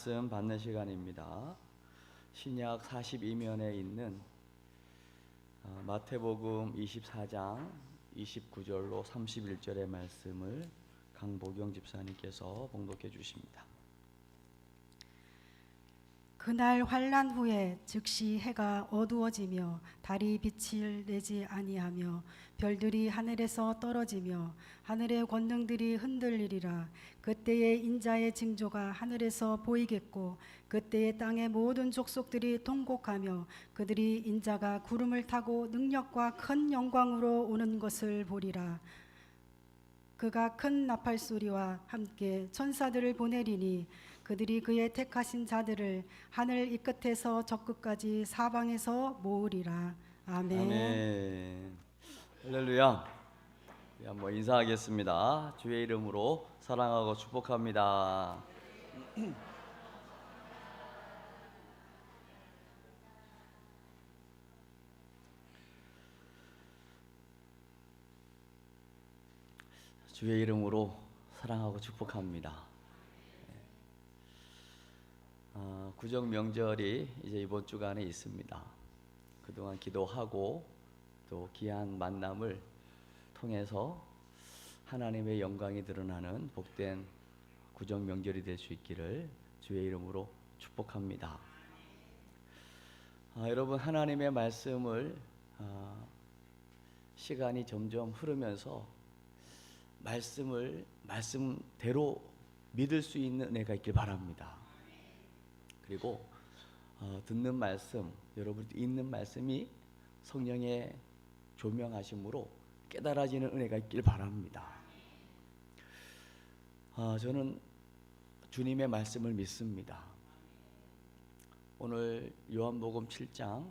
말씀 받는 시간입니다. 신약 42면에 있는 마태복음 24장 29절로 31절의 말씀을 강보경 집사님께서 봉독해 주십니다. 그날 환난 후에 즉시 해가 어두워지며 달이 빛을 내지 아니하며 별들이 하늘에서 떨어지며 하늘의 권능들이 흔들리리라. 그때에 인자의 징조가 하늘에서 보이겠고 그때에 땅의 모든 족속들이 통곡하며 그들이 인자가 구름을 타고 능력과 큰 영광으로 오는 것을 보리라. 그가 큰 나팔 소리와 함께 천사들을 보내리니 그들이 그의 택하신 자들을 하늘 이 끝에서 저 끝까지 사방에서 모으리라. 아멘. 아멘. 할렐루야. 우리 한번 인사하겠습니다. 주의 이름으로 사랑하고 축복합니다. 주의 이름으로 사랑하고 축복합니다. 구정 명절이 이제 이번 주간에 있습니다. 그동안 기도하고 또 귀한 만남을 통해서 하나님의 영광이 드러나는 복된 구정 명절이 될 수 있기를 주의 이름으로 축복합니다. 여러분, 하나님의 말씀을 시간이 점점 흐르면서 말씀대로 믿을 수 있는 은혜가 있길 바랍니다. 그리고 듣는 말씀, 여러분 읽는 말씀이 성령의 조명하심으로 깨달아지는 은혜가 있길 바랍니다. 저는 주님의 말씀을 믿습니다. 오늘 요한복음 7장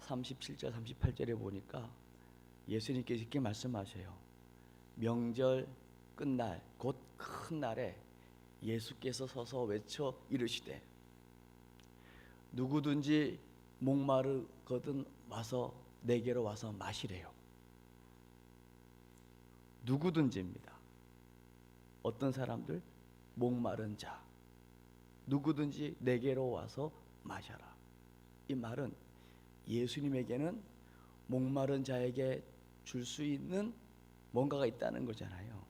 37절 38절에 보니까 예수님께서 이렇게 말씀하세요. 명절 끝날 곧 큰 날에 예수께서 서서 외쳐 이르시되 누구든지 목마르거든 와서 내게로 와서 마시래요. 누구든지입니다. 어떤 사람들? 목마른 자. 누구든지 내게로 와서 마셔라. 이 말은 예수님에게는 목마른 자에게 줄 수 있는 뭔가가 있다는 거잖아요.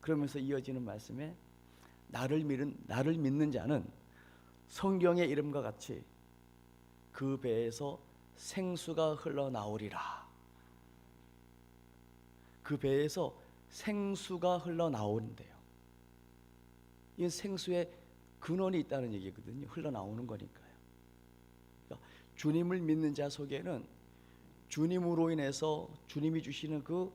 그러면서 이어지는 말씀에 나를 믿는 자는 성경의 이름과 같이 그 배에서 생수가 흘러나오리라. 그 배에서 생수가 흘러나오는데요. 이 생수의 근원이 있다는 얘기거든요. 흘러나오는 거니까요. 그러니까 주님을 믿는 자 속에는 주님으로 인해서 주님이 주시는 그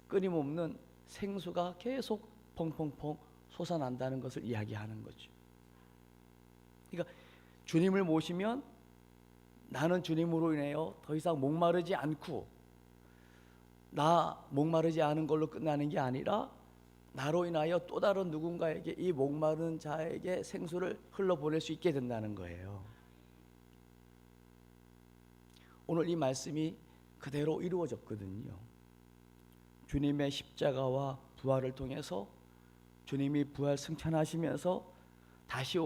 끊임없는 생수가 계속 펑펑펑 솟아난다는 것을 이야기하는 거죠. 그러니까 주님을 모시면 나는 주님으로 인하여 더 이상 목마르지 않고 나 목마르지 않은 걸로 끝나는 게 아니라 나로 인하여 또 다른 누군가에게 이 목마른 자에게 생수를 흘러보낼 수 있게 된다는 거예요. 오늘 이 말씀이 그대로 이루어졌거든요. 주님의 십자가와 부활을 통해서 주님이 부활 승천하시면서 다시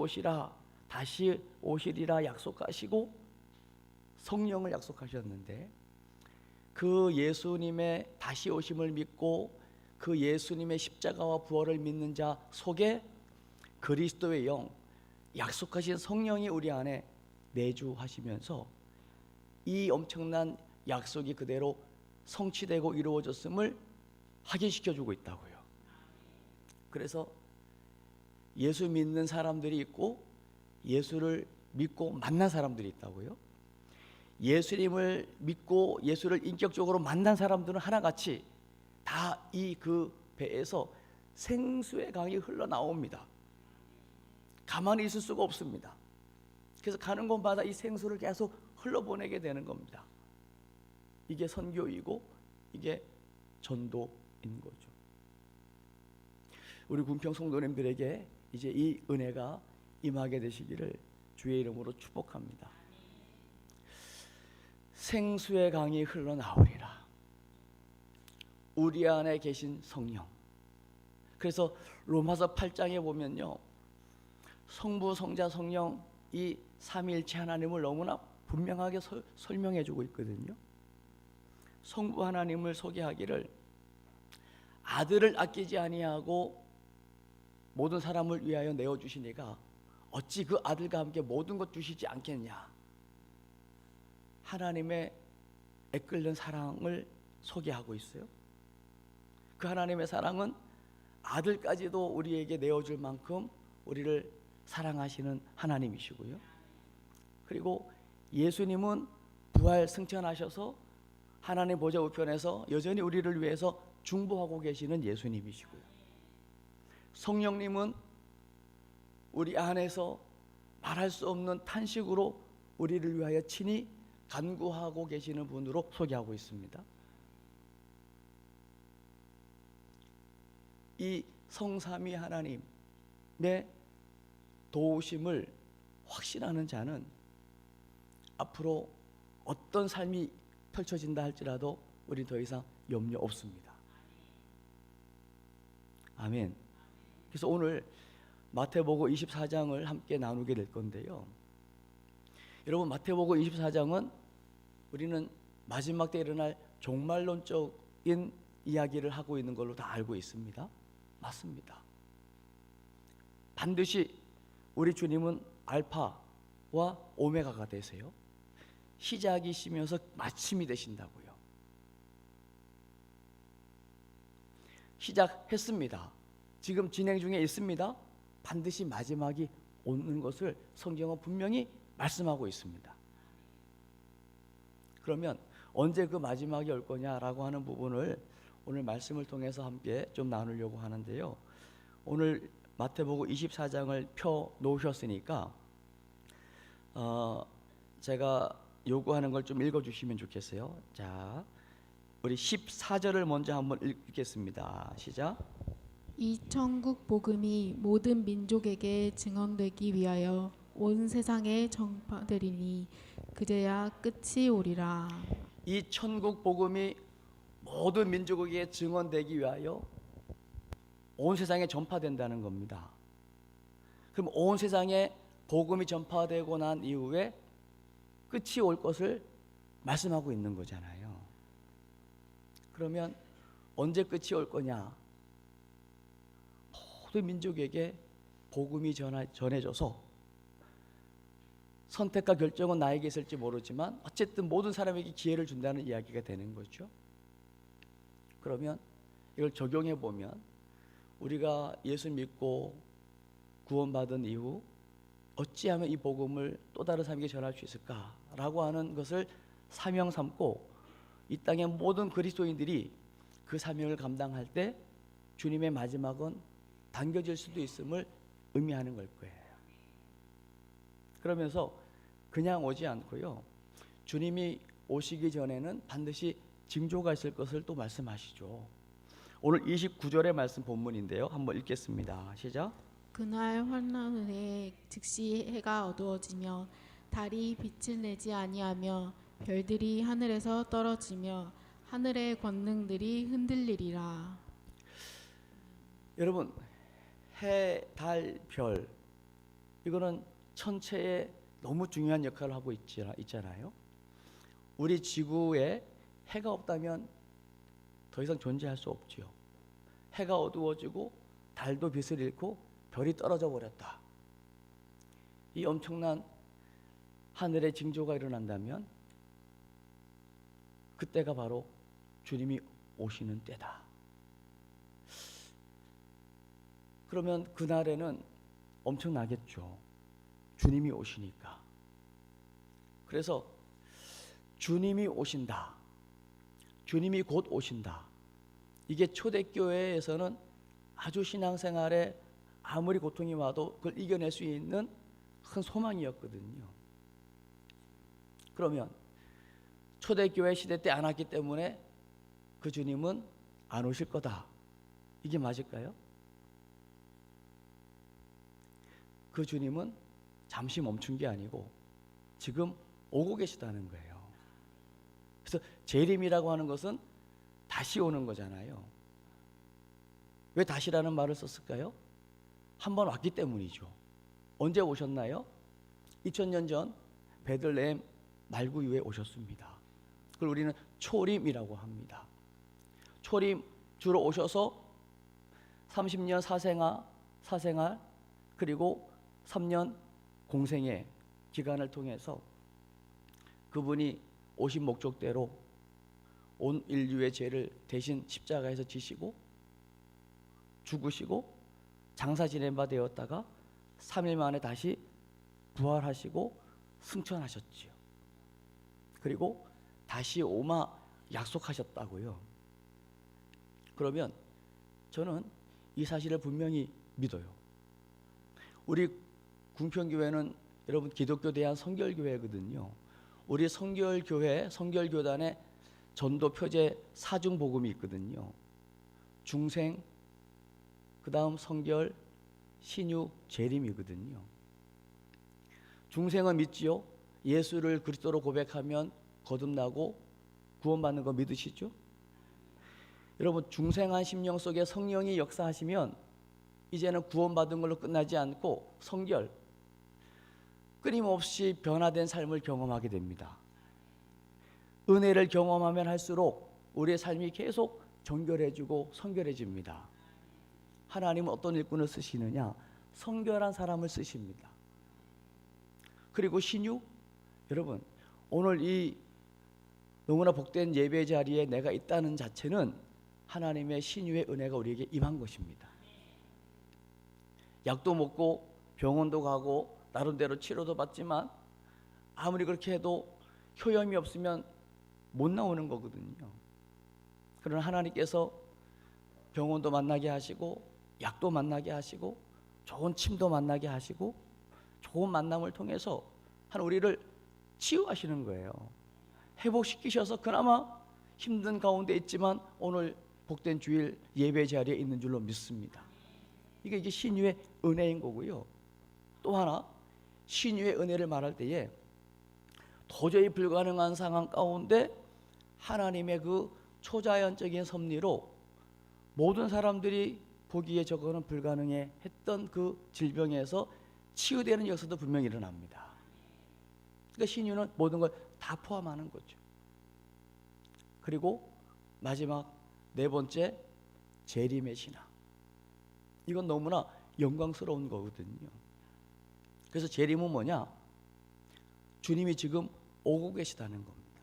오시리라 약속하시고 성령을 약속하셨는데 그 예수님의 다시 오심을 믿고 그 예수님의 십자가와 부활을 믿는 자 속에 그리스도의 영, 약속하신 성령이 우리 안에 내주하시면서 이 엄청난 약속이 그대로 성취되고 이루어졌음을 확인시켜주고 있다고요. 그래서 예수 믿는 사람들이 있고 예수를 믿고 만난 사람들이 있다고요. 예수님을 믿고 예수를 인격적으로 만난 사람들은 하나같이 다 이 그 배에서 생수의 강이 흘러나옵니다. 가만히 있을 수가 없습니다. 그래서 가는 곳마다 이 생수를 계속 흘러보내게 되는 겁니다. 이게 선교이고 이게 전도인 거죠. 우리 군평 성도님들에게 이제 이 은혜가 임하게 되시기를 주의 이름으로 축복합니다. 생수의 강이 흘러나오리라. 우리 안에 계신 성령. 그래서 로마서 8장에 보면요, 성부, 성자, 성령 이 삼위일체 하나님을 너무나 분명하게 설명해 주고 있거든요. 성부 하나님을 소개하기를 아들을 아끼지 아니하고 모든 사람을 위하여 내어 주시니가 어찌 그 아들과 함께 모든 것 주시지 않겠냐. 하나님의 애끓는 사랑을 소개하고 있어요. 그 하나님의 사랑은 아들까지도 우리에게 내어줄 만큼 우리를 사랑하시는 하나님이시고요. 그리고 예수님은 부활 승천하셔서 하나님 보좌 우편에서 여전히 우리를 위해서 중보하고 계시는 예수님이시고요. 성령님은 우리 안에서 말할 수 없는 탄식으로 우리를 위하여 친히 간구하고 계시는 분으로 소개하고 있습니다. 이 성삼위 하나님의 도우심을 확신하는 자는 앞으로 어떤 삶이 펼쳐진다 할지라도 우리 더 이상 염려 없습니다. 아멘. 그래서 오늘 마태복음 24장을 함께 나누게 될 건데요. 여러분, 마태복음 24장은 우리는 마지막 때 일어날 종말론적인 이야기를 하고 있는 걸로 다 알고 있습니다. 맞습니다. 반드시 우리 주님은 알파와 오메가가 되세요. 시작이시면서 마침이 되신다고요. 시작했습니다. 지금 진행 중에 있습니다. 반드시 마지막이 오는 것을 성경은 분명히 말씀하고 있습니다. 그러면 언제 그 마지막이 올 거냐라고 하는 부분을 오늘 말씀을 통해서 함께 좀 나누려고 하는데요. 오늘 마태복음 24장을 펴 놓으셨으니까 제가 요구하는 걸 좀 읽어주시면 좋겠어요. 자, 우리 14절을 먼저 한번 읽겠습니다. 시작. 이 천국 복음이 모든 민족에게 증언되기 위하여 온 세상에 전파되리니 그제야 끝이 오리라. 이 천국 복음이 모든 민족에게 증언되기 위하여 온 세상에 전파된다는 겁니다. 그럼 온 세상에 복음이 전파되고 난 이후에 끝이 올 것을 말씀하고 있는 거잖아요. 그러면 언제 끝이 올 거냐? 모든 민족에게 복음이 전해져서 선택과 결정은 나에게 있을지 모르지만 어쨌든 모든 사람에게 기회를 준다는 이야기가 되는 거죠. 그러면 이걸 적용해 보면 우리가 예수 믿고 구원받은 이후 어찌하면 이 복음을 또 다른 사람에게 전할 수 있을까라고 하는 것을 사명 삼고 이 땅의 모든 그리스도인들이 그 사명을 감당할 때 주님의 마지막은 당겨질 수도 있음을 의미하는 걸 거예요. 그러면서 그냥 오지 않고요, 주님이 오시기 전에는 반드시 징조가 있을 것을 또 말씀하시죠. 오늘 29절의 말씀 본문인데요, 한번 읽겠습니다. 시작. 그날 환란 후에 즉시 해가 어두워지며 달이 빛을 내지 아니하며 별들이 하늘에서 떨어지며 하늘의 권능들이 흔들리리라. 여러분, 해, 달, 별 이거는 천체에 너무 중요한 역할을 하고 있잖아요. 우리 지구에 해가 없다면 더 이상 존재할 수 없지요. 해가 어두워지고 달도 빛을 잃고 별이 떨어져 버렸다. 이 엄청난 하늘의 징조가 일어난다면 그때가 바로 주님이 오시는 때다. 그러면 그날에는 엄청나겠죠. 주님이 오시니까. 그래서 주님이 오신다, 주님이 곧 오신다, 이게 초대교회에서는 아주 신앙생활에 아무리 고통이 와도 그걸 이겨낼 수 있는 큰 소망이었거든요. 그러면 초대교회 시대 때 안 왔기 때문에 그 주님은 안 오실 거다, 이게 맞을까요? 그 주님은 잠시 멈춘 게 아니고 지금 오고 계시다는 거예요. 그래서 재림이라고 하는 것은 다시 오는 거잖아요. 왜 다시라는 말을 썼을까요? 한 번 왔기 때문이죠. 언제 오셨나요? 2000년 전 베들레헴 말구유에 오셨습니다. 그걸 우리는 초림이라고 합니다. 초림 주로 오셔서 30년 사생활 그리고 3년 공생의 기간을 통해서 그분이 오신 목적대로 온 인류의 죄를 대신 십자가에서 지시고 죽으시고 장사 지낸 바 되었다가 3일 만에 다시 부활하시고 승천하셨지요. 그리고 다시 오마 약속하셨다고요. 그러면 저는 이 사실을 분명히 믿어요. 우리 궁평교회는 여러분 기독교 대한 성결교회거든요. 우리 성결교단의 전도 표제 사중복음이 있거든요. 중생, 그 다음 성결, 신유, 재림이거든요. 중생은 믿지요. 예수를 그리스도로 고백하면 거듭나고 구원받는 거 믿으시죠? 여러분, 중생한 심령 속에 성령이 역사하시면 이제는 구원받은 걸로 끝나지 않고 성결, 끊임없이 변화된 삶을 경험하게 됩니다. 은혜를 경험하면 할수록 우리의 삶이 계속 정결해지고 성결해집니다. 하나님은 어떤 일꾼을 쓰시느냐? 성결한 사람을 쓰십니다. 그리고 신유, 여러분, 오늘 이 너무나 복된 예배 자리에 내가 있다는 자체는 하나님의 신유의 은혜가 우리에게 임한 것입니다. 약도 먹고 병원도 가고 나름대로 치료도 받지만 아무리 그렇게 해도 효염이 없으면 못 나오는 거거든요. 그러나 하나님께서 병원도 만나게 하시고 약도 만나게 하시고 좋은 침도 만나게 하시고 좋은 만남을 통해서 우리를 치유하시는 거예요. 회복시키셔서 그나마 힘든 가운데 있지만 오늘 복된 주일 예배 자리에 있는 줄로 믿습니다. 이게 신유의 은혜인 거고요. 또 하나, 신유의 은혜를 말할 때에 도저히 불가능한 상황 가운데 하나님의 그 초자연적인 섭리로 모든 사람들이 보기에 저거는 불가능해 했던 그 질병에서 치유되는 역사도 분명히 일어납니다. 그러니까 신유는 모든 걸 다 포함하는 거죠. 그리고 마지막 네 번째, 재림의 신앙. 이건 너무나 영광스러운 거거든요. 그래서 재림은 뭐냐? 주님이 지금 오고 계시다는 겁니다.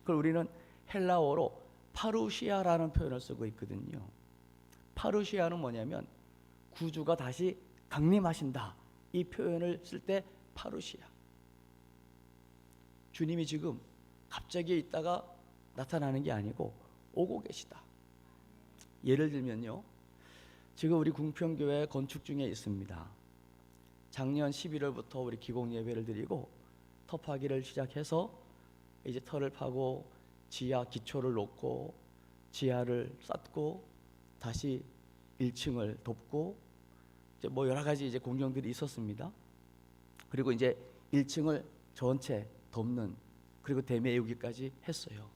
그걸 우리는 헬라어로 파루시아라는 표현을 쓰고 있거든요. 파루시아는 뭐냐면 구주가 다시 강림하신다. 이 표현을 쓸 때 파루시아. 주님이 지금 갑자기 있다가 나타나는 게 아니고 오고 계시다. 예를 들면요, 지금 우리 궁평교회 건축 중에 있습니다. 작년 11월부터 우리 기공 예배를 드리고 터파기를 시작해서 이제 터를 파고 지하 기초를 놓고 지하를 쌓고 다시 1층을 돕고 이제 뭐 여러 가지 이제 공정들이 있었습니다. 그리고 이제 1층을 전체 덮는 그리고 대매우기까지 했어요.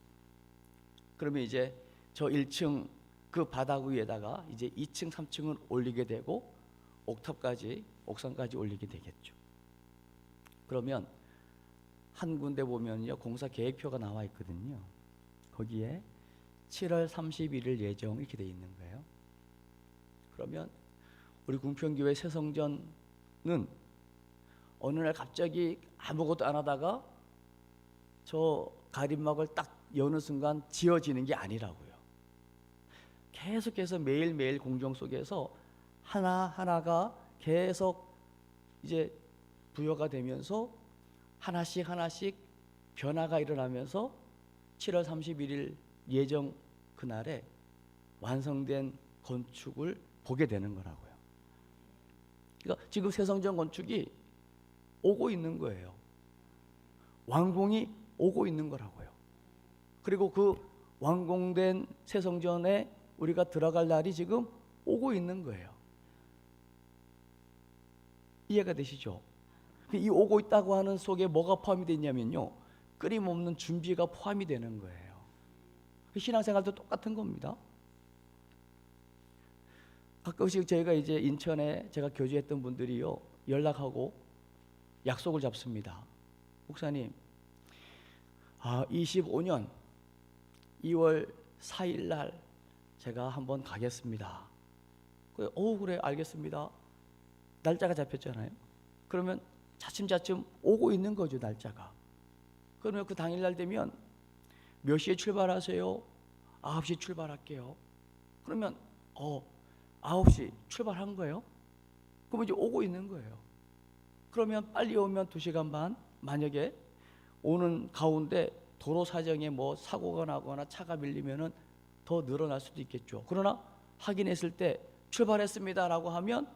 그러면 이제 저 1층 그 바닥 위에다가 이제 2층, 3층을 올리게 되고 옥상까지 올리게 되겠죠. 그러면 한 군데 보면요, 공사 계획표가 나와 있거든요. 거기에 7월 31일 예정 이렇게 돼 있는 거예요. 그러면 우리 궁평교회 새성전은 어느 날 갑자기 아무것도 안 하다가 저 가림막을 딱 여는 순간 지어지는 게 아니라고요. 계속해서 매일매일 공정 속에서 하나하나가 계속 이제 부여가 되면서 하나씩 변화가 일어나면서 7월 31일 예정 그날에 완성된 건축을 보게 되는 거라고요. 그러니까 지금 새성전 건축이 오고 있는 거예요. 완공이 오고 있는 거라고요. 그리고 그 완공된 새성전에 우리가 들어갈 날이 지금 오고 있는 거예요. 이해가 되시죠? 이 오고 있다고 하는 속에 뭐가 포함이 되어 있냐면요, 끊임없는 준비가 포함이 되는 거예요. 신앙생활도 똑같은 겁니다. 가끔씩 저희가 이제 인천에 제가 교주했던 분들이요, 연락하고 약속을 잡습니다. 목사님, 25년 2월 4일 날 제가 한번 가겠습니다. 그래 알겠습니다. 날짜가 잡혔잖아요. 그러면 차츰차츰 오고 있는 거죠, 날짜가. 그러면 그 당일날 되면 몇 시에 출발하세요? 9시 출발할게요. 그러면 9시 출발한 거예요? 그럼 이제 오고 있는 거예요. 그러면 빨리 오면 2시간 반, 만약에 오는 가운데 도로 사정에 뭐 사고가 나거나 차가 밀리면은 더 늘어날 수도 있겠죠. 그러나 확인했을 때 출발했습니다라고 하면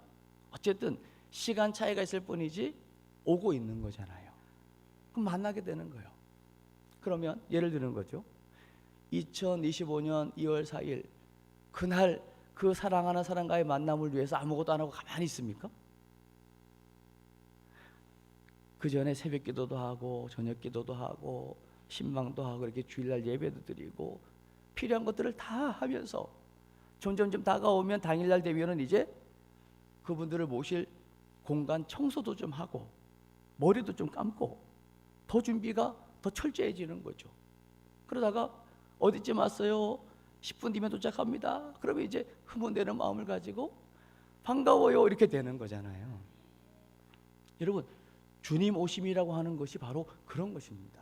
어쨌든 시간 차이가 있을 뿐이지 오고 있는 거잖아요. 그럼 만나게 되는 거예요. 그러면 예를 드는 거죠. 2025년 2월 4일 그날 그 사랑하는 사람과의 만남을 위해서 아무것도 안 하고 가만히 있습니까? 그 전에 새벽 기도도 하고 저녁 기도도 하고 신방도 하고 이렇게 주일날 예배도 드리고 필요한 것들을 다 하면서 점점점 다가오면 당일날 되면은 이제 그분들을 모실 공간 청소도 좀 하고 머리도 좀 감고 더 준비가 더 철저해지는 거죠. 그러다가 어디쯤 왔어요? 10분 뒤면 도착합니다. 그러면 이제 흥분되는 마음을 가지고 반가워요 이렇게 되는 거잖아요. 여러분, 주님 오심이라고 하는 것이 바로 그런 것입니다.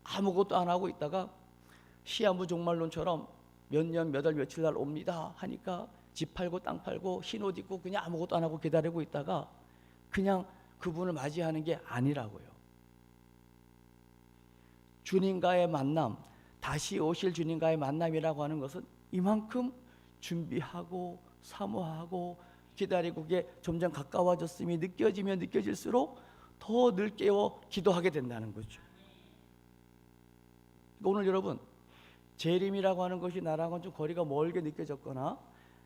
아무것도 안 하고 있다가 시한부 종말론처럼 몇 년 몇 월 며칠 날 옵니다 하니까 집 팔고 땅 팔고 흰 옷 입고 그냥 아무것도 안 하고 기다리고 있다가 그냥 그분을 맞이하는 게 아니라고요. 주님과의 만남, 다시 오실 주님과의 만남이라고 하는 것은 이만큼 준비하고 사모하고 기다리고 그게 점점 가까워졌음이 느껴지면 느껴질수록 더 늘 깨워 기도하게 된다는 거죠. 오늘 여러분, 재림이라고 하는 것이 나랑은 좀 거리가 멀게 느껴졌거나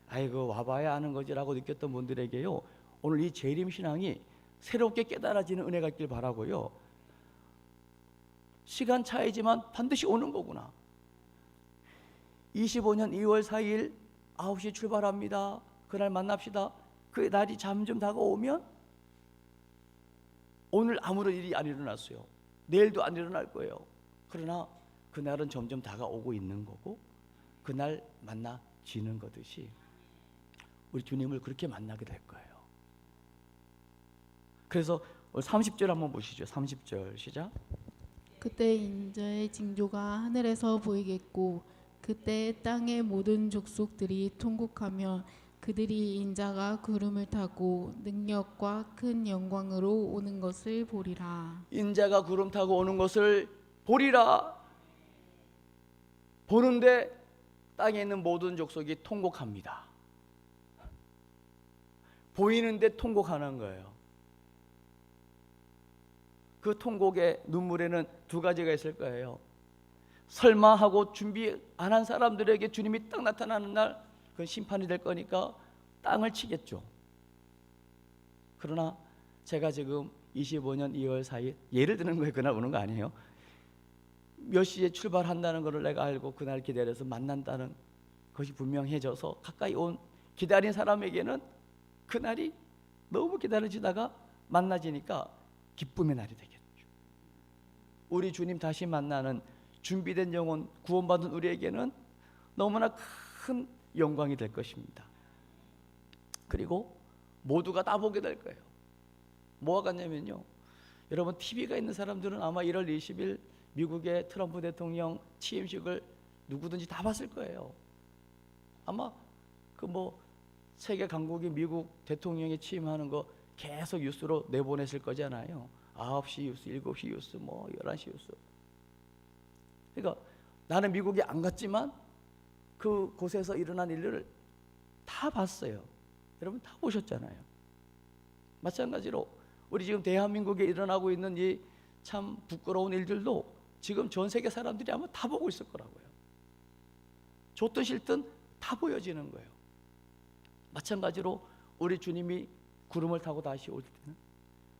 아이고 와봐야 아는 거지라고 느꼈던 분들에게요, 오늘 이 재림 신앙이 새롭게 깨달아지는 은혜가 있길 바라고요. 시간 차이지만 반드시 오는 거구나. 25년 2월 4일 9시 출발합니다. 그날 만납시다. 그 날이 점점 다가오면 오늘 아무런 일이 안 일어났어요. 내일도 안 일어날 거예요. 그러나 그날은 점점 다가오고 있는 거고 그날 만나지는 거듯이 우리 주님을 그렇게 만나게 될 거예요. 그래서 30절 한번 보시죠. 30절 시작. 그때 인자의 징조가 하늘에서 보이겠고 그때 땅의 모든 족속들이 통곡하며 그들이 인자가 구름을 타고 능력과 큰 영광으로 오는 것을 보리라. 인자가 구름 타고 오는 것을 보리라. 보는데 땅에 있는 모든 족속이 통곡합니다. 보이는데 통곡하는 거예요. 그 통곡의 눈물에는 두 가지가 있을 거예요. 설마 하고 준비 안 한 사람들에게 주님이 딱 나타나는 날 그건 심판이 될 거니까 땅을 치겠죠. 그러나 제가 지금 25년 2월 4일 예를 드는 거예요. 그날 오는 거 아니에요. 몇 시에 출발한다는 것을 내가 알고 그날 기다려서 만난다는 것이 분명해져서 가까이 온 기다린 사람에게는 그날이 너무 기다려지다가 만나지니까 기쁨의 날이 되겠죠. 우리 주님 다시 만나는 준비된 영혼 구원받은 우리에게는 너무나 큰 영광이 될 것입니다. 그리고 모두가 다 보게 될 거예요. 뭐가 같냐면요, 여러분 TV가 있는 사람들은 아마 1월 20일 미국의 트럼프 대통령 취임식을 누구든지 다 봤을 거예요. 아마 그 뭐 세계 강국이 미국 대통령이 취임하는 거 계속 뉴스로 내보냈을 거잖아요. 9시 뉴스, 7시 뉴스, 뭐 11시 뉴스. 그러니까 나는 미국에 안 갔지만 그 곳에서 일어난 일들을 다 봤어요. 여러분 다 보셨잖아요. 마찬가지로 우리 지금 대한민국에 일어나고 있는 이 참 부끄러운 일들도 지금 전 세계 사람들이 아마 다 보고 있을 거라고요. 좋든 싫든 다 보여지는 거예요. 마찬가지로 우리 주님이 구름을 타고 다시 올 때는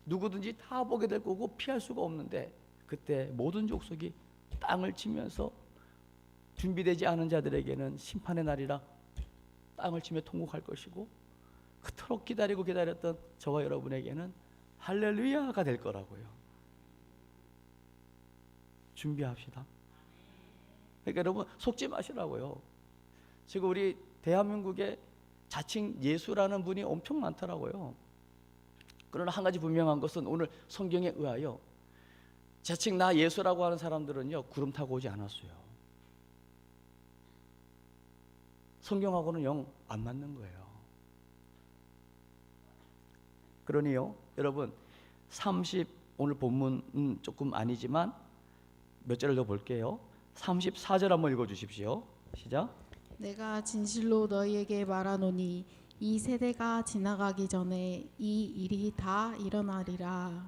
누구든지 다 보게 될 거고 피할 수가 없는데 그때 모든 족속이 땅을 치면서 준비되지 않은 자들에게는 심판의 날이라 땅을 치며 통곡할 것이고 그토록 기다렸던 저와 여러분에게는 할렐루야가 될 거라고요. 준비합시다. 그러니까 여러분 속지 마시라고요. 지금 우리 대한민국에 자칭 예수라는 분이 엄청 많더라고요. 그러나 한 가지 분명한 것은 오늘 성경에 의하여 자칭 나 예수라고 하는 사람들은요, 구름 타고 오지 않았어요. 성경하고는 영 안 맞는 거예요. 그러니요, 여러분 오늘 본문은 조금 아니지만 몇 절을 더 볼게요. 34절 한번 읽어주십시오. 시작. 내가 진실로 너희에게 말하노니 이 세대가 지나가기 전에 이 일이 다 일어나리라.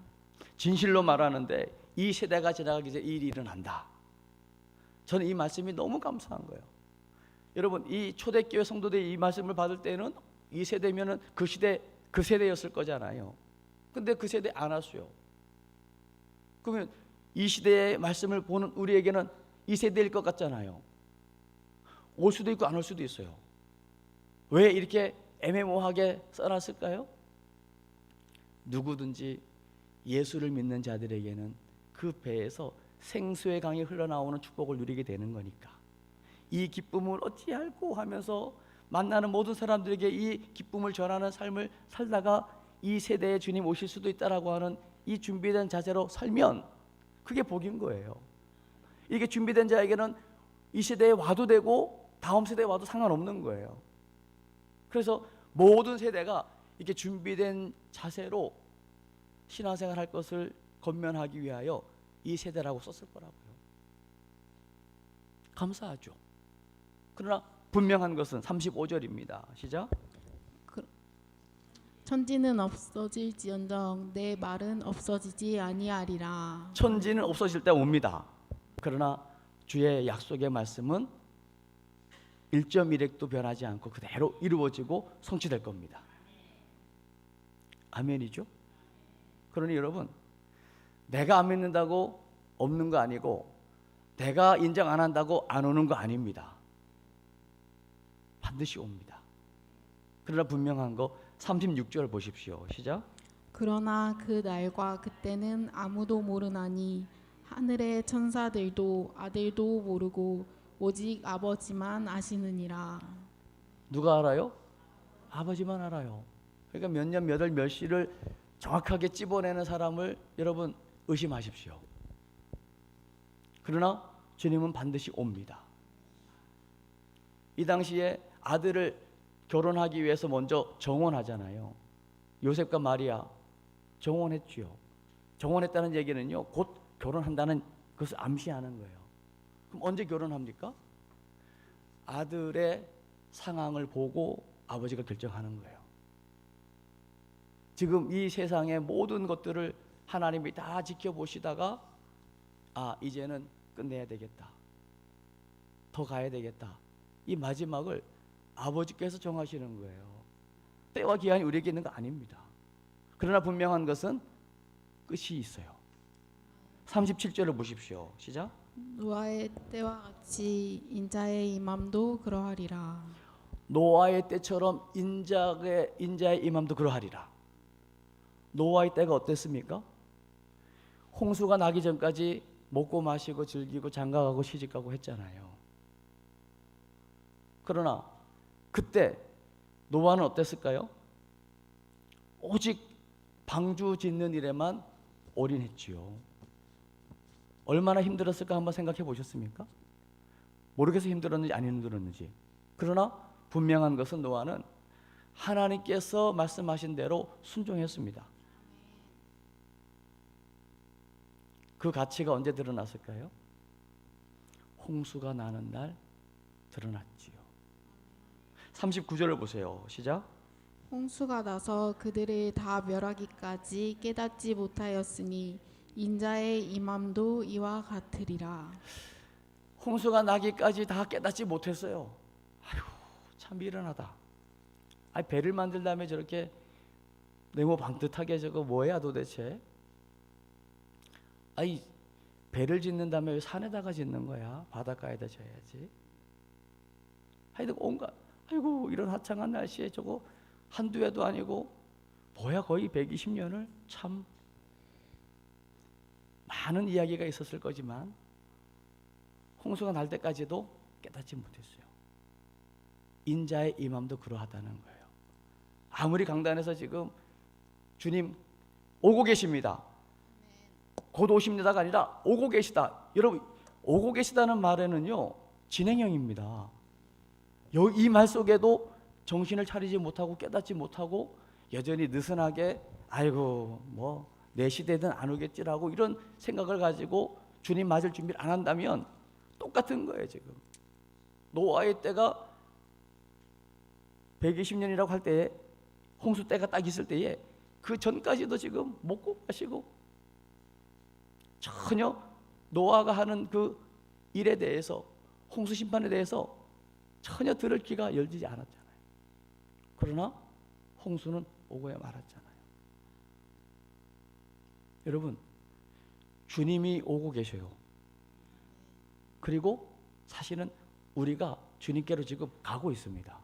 진실로 말하는데 이 세대가 지나가기 전에 이 일이 일어난다. 저는 이 말씀이 너무 감사한 거예요. 여러분, 이 초대교회 성도들이 이 말씀을 받을 때는 이 세대면은 그 시대 그 세대였을 거잖아요. 근데 그 세대 안 왔어요. 그러면 이 시대의 말씀을 보는 우리에게는 이 세대일 것 같잖아요. 올 수도 있고 안 올 수도 있어요. 왜 이렇게 애매모호하게 써놨을까요? 누구든지 예수를 믿는 자들에게는 그 배에서 생수의 강이 흘러나오는 축복을 누리게 되는 거니까, 이 기쁨을 어찌할꼬 하면서 만나는 모든 사람들에게 이 기쁨을 전하는 삶을 살다가 이 세대에 주님 오실 수도 있다라고 하는 이 준비된 자세로 살면 그게 복인 거예요. 이게 준비된 자에게는 이 세대에 와도 되고 다음 세대에 와도 상관없는 거예요. 그래서 모든 세대가 이렇게 준비된 자세로 신앙생활 할 것을 권면하기 위하여 이 세대라고 썼을 거라고요. 감사하죠. 그러나 분명한 것은 35절입니다. 시작. 천지는 없어질지언정 내 말은 없어지지 아니하리라. 천지는 없어질 때 옵니다. 그러나 주의 약속의 말씀은 1.1획도 변하지 않고 그대로 이루어지고 성취될 겁니다. 아멘이죠? 그러니 여러분, 내가 안 믿는다고 없는 거 아니고 내가 인정 안 한다고 안 오는 거 아닙니다. 반드시 옵니다. 그러나 분명한 거 36절 보십시오. 시작. 그러나 그 날과 그때는 아무도 모르나니 하늘의 천사들도 아들도 모르고 오직 아버지만 아시느니라. 누가 알아요? 아버지만 알아요. 그러니까 몇 년 몇 월 몇 시를 정확하게 찝어내는 사람을 여러분 의심하십시오. 그러나 주님은 반드시 옵니다. 이 당시에 아들을 결혼하기 위해서 먼저 정혼하잖아요. 요셉과 마리아 정혼했지요. 정혼했다는 얘기는요, 곧 결혼한다는 것을 암시하는 거예요. 그럼 언제 결혼합니까? 아들의 상황을 보고 아버지가 결정하는 거예요. 지금 이 세상의 모든 것들을 하나님이 다 지켜보시다가 이제는 끝내야 되겠다, 더 가야 되겠다, 이 마지막을 아버지께서 정하시는 거예요. 때와 기한이 우리에게 있는 거 아닙니다. 그러나 분명한 것은 끝이 있어요. 37절을 보십시오. 시작. 노아의 때와 같이 인자의 임함도 그러하리라. 노아의 때처럼 인자의 임함도 그러하리라. 노아의 때가 어땠습니까? 홍수가 나기 전까지 먹고 마시고 즐기고 장가가고 시집가고 했잖아요. 그러나 그때 노아는 어땠을까요? 오직 방주 짓는 일에만 올인했지요. 얼마나 힘들었을까 한번 생각해 보셨습니까? 모르겠어 힘들었는지 안 힘들었는지. 그러나 분명한 것은 노아는 하나님께서 말씀하신 대로 순종했습니다. 그 가치가 언제 드러났을까요? 홍수가 나는 날 드러났지요. 39절을 보세요. 시작. 홍수가 나서 그들을 다 멸하기까지 깨닫지 못하였으니 인자의 임함도 이와 같으리라. 홍수가 나기까지 다 깨닫지 못했어요. 아휴, 참 미련하다. 배를 만들 다음에 저렇게 네모 방긋하게 저거 뭐야 도대체? 배를 짓는 다음에 왜 산에다가 짓는 거야? 바닷가에다 져야지. 하여튼 온갖, 아이고 이런 화창한 날씨에 저거 한두 해도 아니고 뭐야 거의 120년을 참 많은 이야기가 있었을 거지만 홍수가 날 때까지도 깨닫지 못했어요. 인자의 임함도 그러하다는 거예요. 아무리 강단에서 지금 주님 오고 계십니다, 곧 오십니다가 아니라 오고 계시다. 여러분, 오고 계시다는 말에는요 진행형입니다. 이 말 속에도 정신을 차리지 못하고 깨닫지 못하고 여전히 느슨하게 아이고 뭐 내 시대든 안 오겠지라고 이런 생각을 가지고 주님 맞을 준비를 안 한다면 똑같은 거예요. 지금 노아의 때가 120년이라고 할 때에, 홍수 때가 딱 있을 때에 그 전까지도 지금 먹고 마시고 전혀 노아가 하는 그 일에 대해서, 홍수 심판에 대해서 전혀 들을 귀가 열리지 않았잖아요. 그러나 홍수는 오고야 말았잖아요. 여러분, 주님이 오고 계셔요. 그리고 사실은 우리가 주님께로 지금 가고 있습니다.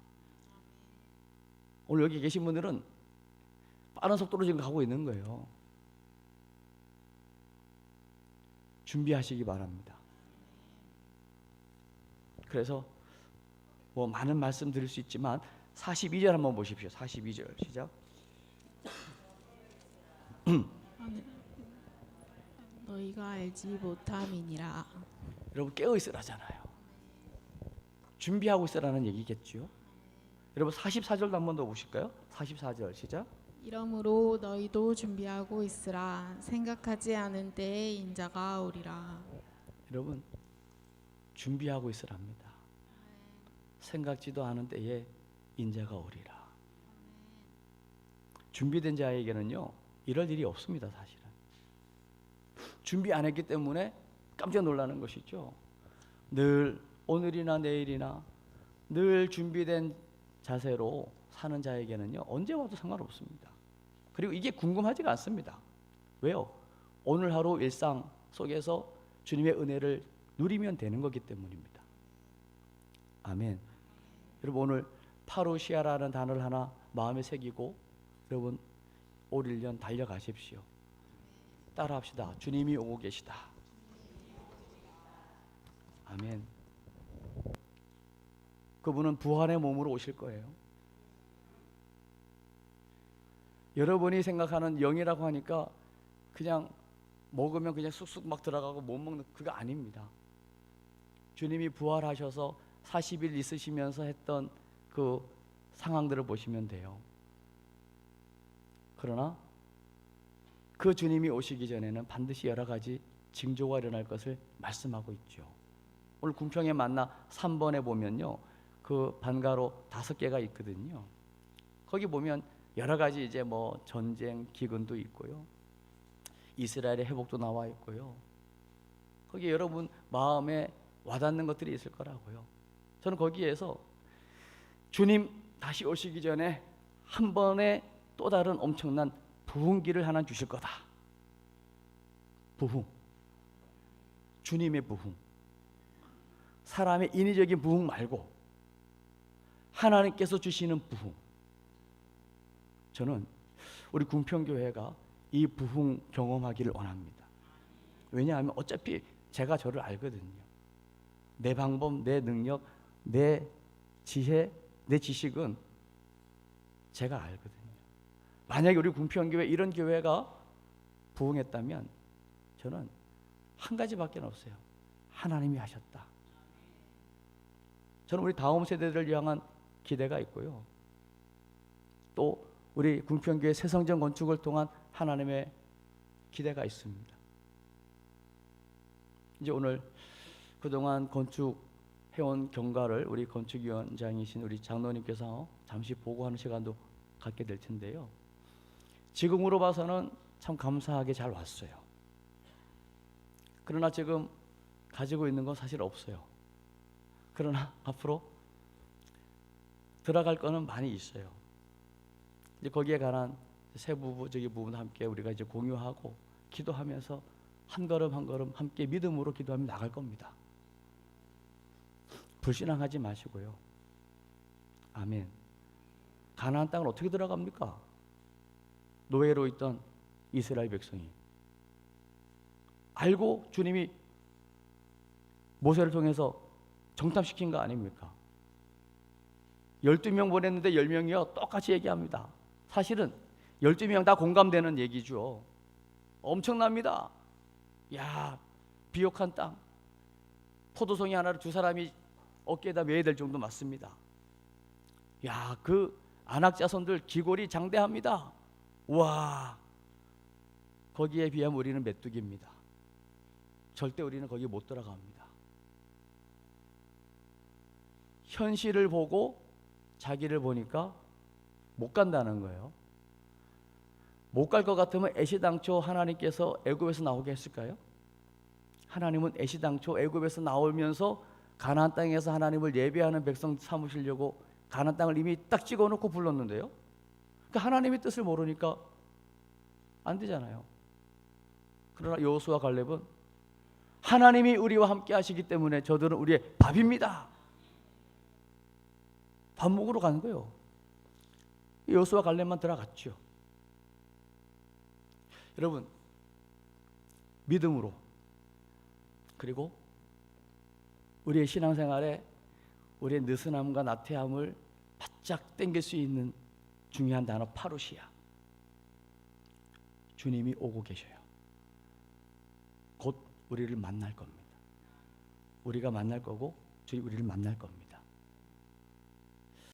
오늘 여기 계신 분들은 빠른 속도로 지금 가고 있는 거예요. 준비하시기 바랍니다. 그래서 뭐 많은 말씀 드릴 수 있지만 42절 한번 보십시오. 42절 시작. 너희가 알지 못함이니라. 여러분 깨어 있으라잖아요. 준비하고 있으라는 얘기겠죠. 여러분 44절도 한번 더 보실까요? 44절 시작. 이러므로 너희도 준비하고 있으라. 생각하지 않은 때에 인자가 오리라. 여러분 준비하고 있으랍니다. 생각지도 않은 때에 인자가 오리라. 준비된 자에게는요 이럴 일이 없습니다. 사실은 준비 안 했기 때문에 깜짝 놀라는 것이죠. 늘 오늘이나 내일이나 늘 준비된 자세로 사는 자에게는요 언제 와도 상관없습니다. 그리고 이게 궁금하지가 않습니다. 왜요? 오늘 하루 일상 속에서 주님의 은혜를 누리면 되는 거기 때문입니다. 아멘. 여러분 오늘 파루시아라는 단어를 하나 마음에 새기고 여러분 올 1년 달려가십시오. 따라합시다. 주님이 오고 계시다. 아멘. 그분은 부활의 몸으로 오실 거예요. 여러분이 생각하는 영이라고 하니까 그냥 먹으면 그냥 쑥쑥 막 들어가고 못 먹는 그거 아닙니다. 주님이 부활하셔서 40일 있으시면서 했던 그 상황들을 보시면 돼요. 그러나 그 주님이 오시기 전에는 반드시 여러 가지 징조가 일어날 것을 말씀하고 있죠. 오늘 궁평에 만나 3번에 보면요 그 반가로 5개가 있거든요. 거기 보면 여러 가지 이제 뭐 전쟁 기근도 있고요, 이스라엘의 회복도 나와 있고요. 거기 여러분 마음에 와닿는 것들이 있을 거라고요. 저는 거기에서 주님 다시 오시기 전에 한 번에 또 다른 엄청난 부흥기를 하나 주실 거다. 부흥, 주님의 부흥, 사람의 인위적인 부흥 말고 하나님께서 주시는 부흥. 저는 우리 궁평교회가 이 부흥 경험하기를 원합니다. 왜냐하면 어차피 제가 저를 알거든요. 내 방법, 내 능력, 내 지혜, 내 지식은 제가 알거든요. 만약에 우리 궁평교회 이런 교회가 부흥했다면 저는 한 가지밖에 없어요. 하나님이 하셨다. 저는 우리 다음 세대들을 향한 기대가 있고요, 또 우리 궁평교회 새성전 건축을 통한 하나님의 기대가 있습니다. 이제 오늘 그동안 건축해온 경과를 우리 건축위원장이신 우리 장로님께서 잠시 보고하는 시간도 갖게 될 텐데요, 지금으로 봐서는 참 감사하게 잘 왔어요. 그러나 지금 가지고 있는 건 사실 없어요. 그러나 앞으로 들어갈 거는 많이 있어요. 이제 거기에 관한 세부적인 부분 함께 우리가 이제 공유하고 기도하면서 한 걸음 한 걸음 함께 믿음으로 기도하며 나갈 겁니다. 불신앙하지 마시고요. 아멘. 가나안 땅을 어떻게 들어갑니까? 노예로 있던 이스라엘 백성이 알고 주님이 모세를 통해서 정탐시킨 거 아닙니까? 12명 보냈는데 10명이요 똑같이 얘기합니다. 사실은 12명 다 공감되는 얘기죠. 엄청납니다. 야, 비옥한 땅, 포도송이 하나를 두 사람이 어깨에다 매야 될 정도 맞습니다. 야, 그 아낙 자손들 기골이 장대합니다. 와, 거기에 비하면 우리는 메뚜기입니다. 절대 우리는 거기 못 들어갑니다. 현실을 보고 자기를 보니까 못 간다는 거예요. 못 갈 것 같으면 애시당초 하나님께서 애굽에서 나오게 했을까요? 하나님은 애시당초 애굽에서 나오면서 가나안 땅에서 하나님을 예배하는 백성 삼으시려고 가나안 땅을 이미 딱 찍어놓고 불렀는데요. 그러니까 하나님의 뜻을 모르니까 안 되잖아요. 그러나 여호수아 갈렙은 하나님이 우리와 함께 하시기 때문에 저들은 우리의 밥입니다. 밥 먹으러 가는 거예요. 여호수아 갈렙만 들어갔죠. 여러분, 믿음으로 그리고 우리의 신앙생활에 우리의 느슨함과 나태함을 바짝 당길 수 있는 중요한 단어 파루시아. 주님이 오고 계셔요. 곧 우리를 만날 겁니다. 우리가 만날 거고 주님 우리를 만날 겁니다.